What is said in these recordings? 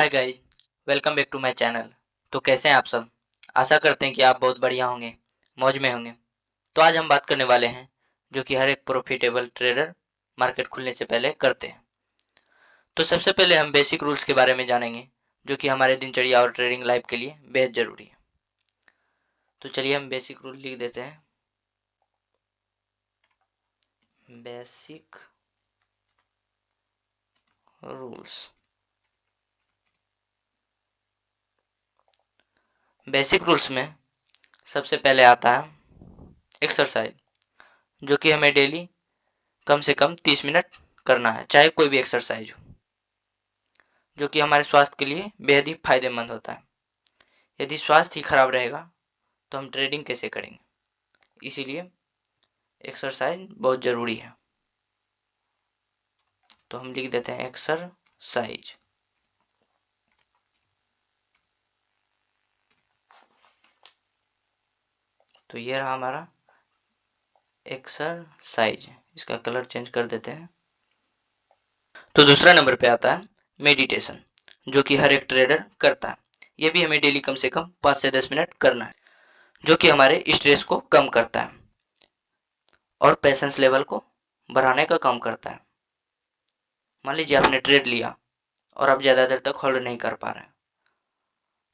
Hi guys, welcome back to my channel. तो कैसे हैं आप सब? आशा करते हैं कि आप बहुत बढ़िया होंगे, मौज में होंगे। तो आज हम बात करने वाले हैं जो कि हर एक प्रॉफिटेबल ट्रेडर मार्केट खुलने से पहले करते हैं। तो सबसे पहले हम बेसिक रूल्स के बारे में जानेंगे जो कि हमारे दिनचर्या और ट्रेडिंग लाइफ के लिए बेहद ज़रूरी है। तो चलिए हम बेसिक रूल लिख देते हैं। Basic rules. बेसिक रूल्स में सबसे पहले आता है एक्सरसाइज, जो कि हमें डेली कम से कम 30 मिनट करना है, चाहे कोई भी एक्सरसाइज हो, जो कि हमारे स्वास्थ्य के लिए बेहद ही फायदेमंद होता है। यदि स्वास्थ्य ही खराब रहेगा तो हम ट्रेडिंग कैसे करेंगे? इसीलिए एक्सरसाइज बहुत ज़रूरी है। तो हम लिख देते हैं एक्सरसाइज। तो ये रहा हमारा एक्सरसाइज। इसका कलर चेंज कर देते हैं। तो दूसरा नंबर पे आता है मेडिटेशन, जो कि हर एक ट्रेडर करता है। ये भी हमें डेली कम से कम 5 से 10 मिनट करना है, जो कि हमारे स्ट्रेस को कम करता है और पेशेंस लेवल को बढ़ाने का काम करता है। मान लीजिए आपने ट्रेड लिया और आप ज़्यादा देर तक होल्ड नहीं कर पा रहे हैं,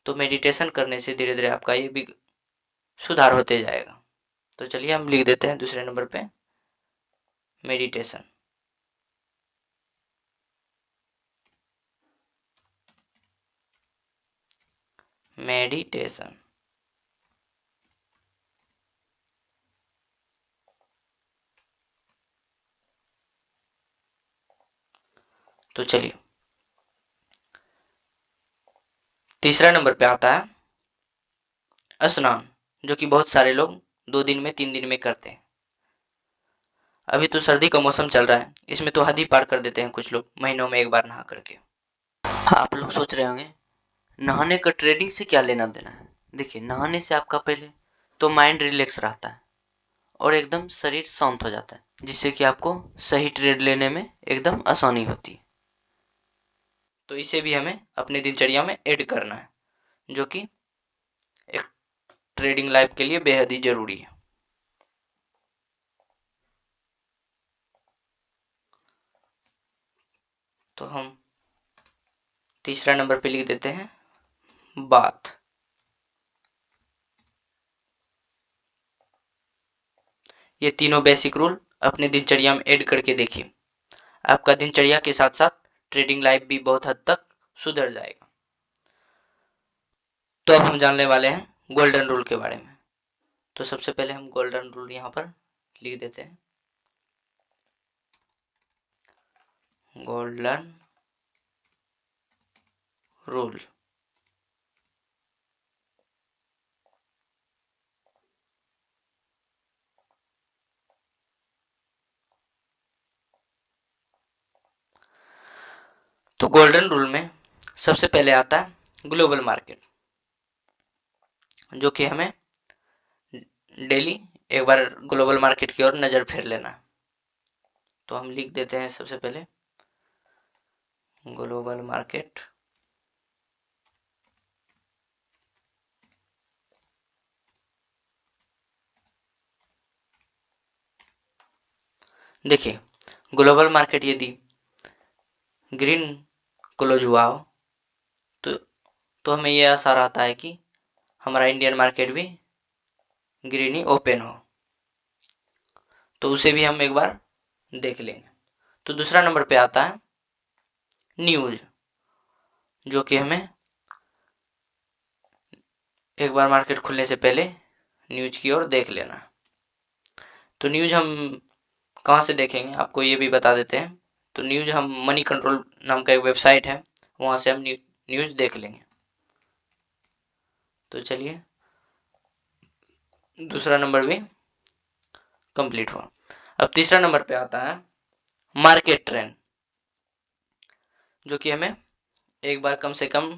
तो मेडिटेशन करने से धीरे धीरे आपका ये भी सुधार होते जाएगा। तो चलिए हम लिख देते हैं दूसरे नंबर पे मेडिटेशन। मेडिटेशन। तो चलिए तीसरा नंबर पे आता है स्नान, जो कि बहुत सारे लोग 2 दिन में 3 दिन में करते हैं। अभी तो सर्दी का मौसम चल रहा है, इसमें तो हद ही पार कर देते हैं कुछ लोग, महीनों में एक बार नहा करके। आप लोग सोच रहे होंगे नहाने का ट्रेडिंग से क्या लेना देना है? देखिए, नहाने से आपका पहले तो माइंड रिलैक्स रहता है और एकदम शरीर शांत हो जाता है, जिससे कि आपको सही ट्रेड लेने में एकदम आसानी होती है। तो इसे भी हमें अपनी दिनचर्या में ऐड करना है, जो कि एक ट्रेडिंग लाइफ के लिए बेहद ही जरूरी है। तो हम तीसरा नंबर पे लिख देते हैं बात। ये तीनों बेसिक रूल अपने दिनचर्या में ऐड करके देखिए, आपका दिनचर्या के साथ साथ ट्रेडिंग लाइफ भी बहुत हद तक सुधर जाएगा। तो अब हम जानने वाले हैं गोल्डन रूल के बारे में। तो सबसे पहले हम गोल्डन रूल यहाँ पर लिख देते हैं। Golden rule. तो गोल्डन रूल में सबसे पहले आता है ग्लोबल मार्केट, जो कि हमें डेली एक बार ग्लोबल मार्केट की ओर नज़र फेर लेना है। तो हम लिख देते हैं सबसे पहले ग्लोबल मार्केट। देखिए, ग्लोबल मार्केट यदि ग्रीन क्लोज हुआ हो तो हमें यह आशा रहता है कि हमारा इंडियन मार्केट भी ग्रीन ही ओपन हो, तो उसे भी हम एक बार देख लेंगे। तो दूसरा नंबर पे आता है न्यूज, जो कि हमें एक बार मार्केट खुलने से पहले न्यूज की ओर देख लेना है। तो न्यूज हम कहाँ से देखेंगे आपको ये भी बता देते हैं। तो न्यूज हम मनी कंट्रोल नाम का एक वेबसाइट है, वहाँ से हम न्यूज देख लेंगे। तो चलिए दूसरा नंबर भी कंप्लीट हुआ। अब तीसरा नंबर पे आता है मार्केट ट्रेंड, जो कि हमें एक बार कम से कम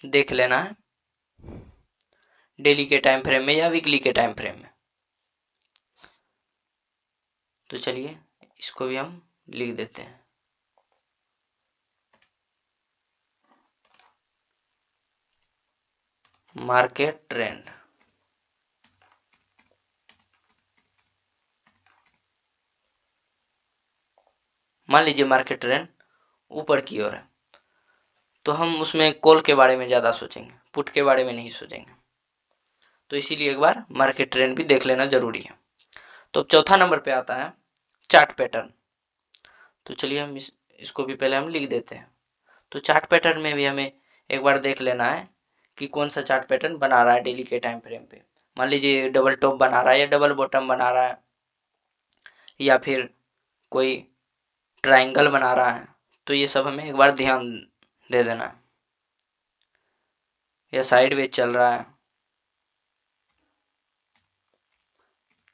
देख लेना है डेली के टाइम फ्रेम में या वीकली के टाइम फ्रेम में। तो चलिए इसको भी हम लिख देते हैं। Market trend. मान लीजिए मार्केट ट्रेंड ऊपर की ओर है, तो हम उसमें कॉल के बारे में ज़्यादा सोचेंगे, पुट के बारे में नहीं सोचेंगे। तो इसीलिए एक बार मार्केट ट्रेंड भी देख लेना जरूरी है। तो अब चौथा नंबर पे आता है चार्ट पैटर्न। तो चलिए हम इसको भी पहले हम लिख देते हैं। तो चार्ट पैटर्न में भी हमें एक बार देख लेना है कि कौन सा चार्ट पैटर्न बना रहा है डेली के टाइम फ्रेम पे। मान लीजिए डबल टॉप बना रहा है या डबल बॉटम बना रहा है या फिर कोई ट्रायंगल बना रहा है, तो ये सब हमें एक बार ध्यान दे देना है। या साइडवेज चल रहा है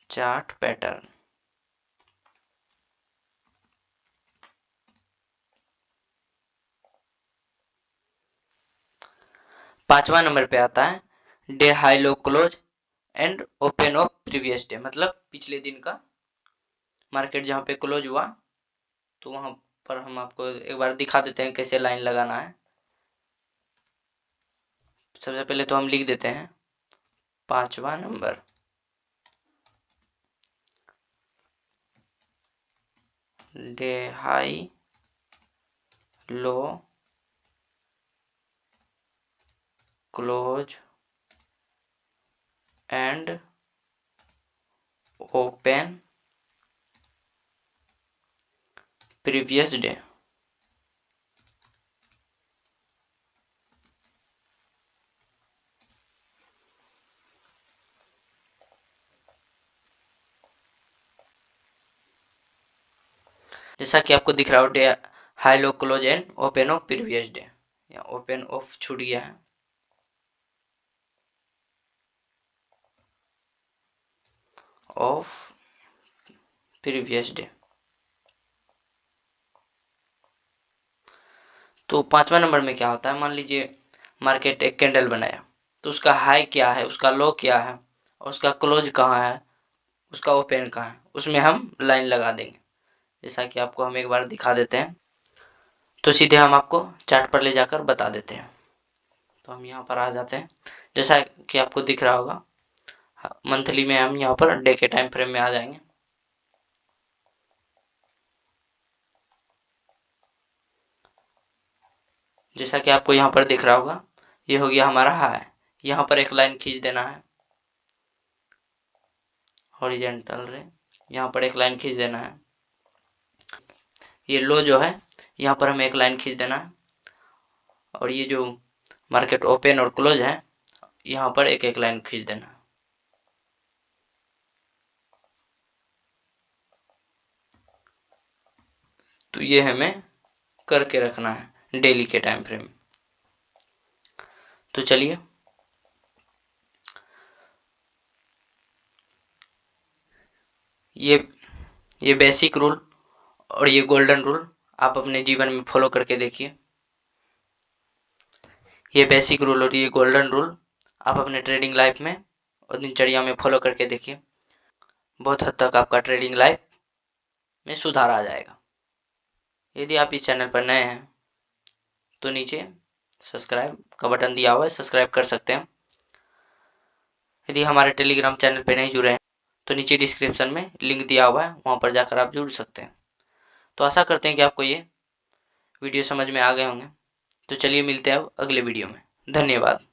चार्ट पैटर्न। पांचवा नंबर पे आता है day high low close and open of previous day, मतलब पिछले दिन का मार्केट जहां पे क्लोज हुआ तो वहां पर हम आपको एक बार दिखा देते हैं कैसे लाइन लगाना है। सबसे पहले तो हम लिख देते हैं पांचवा number day high low close and open previous day. जैसा कि आपको दिख रहा हो day high low close and open of previous day, या ओपन ऑफ छूट गया है, ऑफ प्रीवियस डे। तो पांचवा नंबर में क्या होता है, मान लीजिए मार्केट एक कैंडल बनाया, तो उसका हाई क्या है, उसका लो क्या है और उसका क्लोज कहाँ है, उसका ओपन कहाँ है, उसमें हम लाइन लगा देंगे। जैसा कि आपको हम एक बार दिखा देते हैं, तो सीधे हम आपको चार्ट पर ले जाकर बता देते हैं। तो हम यहाँ पर आ जाते हैं, जैसा कि आपको दिख रहा होगा मंथली में हम यहाँ पर डे के टाइम फ्रेम में आ जाएंगे। जैसा कि आपको यहाँ पर दिख रहा होगा ये हो गया हमारा हाई, यहाँ पर एक लाइन खींच देना है हॉरिजॉन्टल रे, यहाँ पर एक लाइन खींच देना है। ये लो जो है यहाँ पर हमें एक लाइन खींच देना है, और ये जो मार्केट ओपन और क्लोज है यहाँ पर एक एक लाइन खींच देना है। तो ये हमें करके रखना है डेली के टाइम फ्रेम। तो चलिए ये बेसिक रूल और ये गोल्डन रूल आप अपने जीवन में फॉलो करके देखिए। ये बेसिक रूल और ये गोल्डन रूल आप अपने ट्रेडिंग लाइफ में और दिनचर्या में फॉलो करके देखिए, बहुत हद तक आपका ट्रेडिंग लाइफ में सुधार आ जाएगा। यदि आप इस चैनल पर नए हैं तो नीचे सब्सक्राइब का बटन दिया हुआ है, सब्सक्राइब कर सकते हैं। यदि हमारे टेलीग्राम चैनल पर नहीं जुड़े हैं तो नीचे डिस्क्रिप्शन में लिंक दिया हुआ है, वहाँ पर जाकर आप जुड़ सकते हैं। तो आशा करते हैं कि आपको ये वीडियो समझ में आ गए होंगे। तो चलिए मिलते हैं अब अगले वीडियो में। धन्यवाद।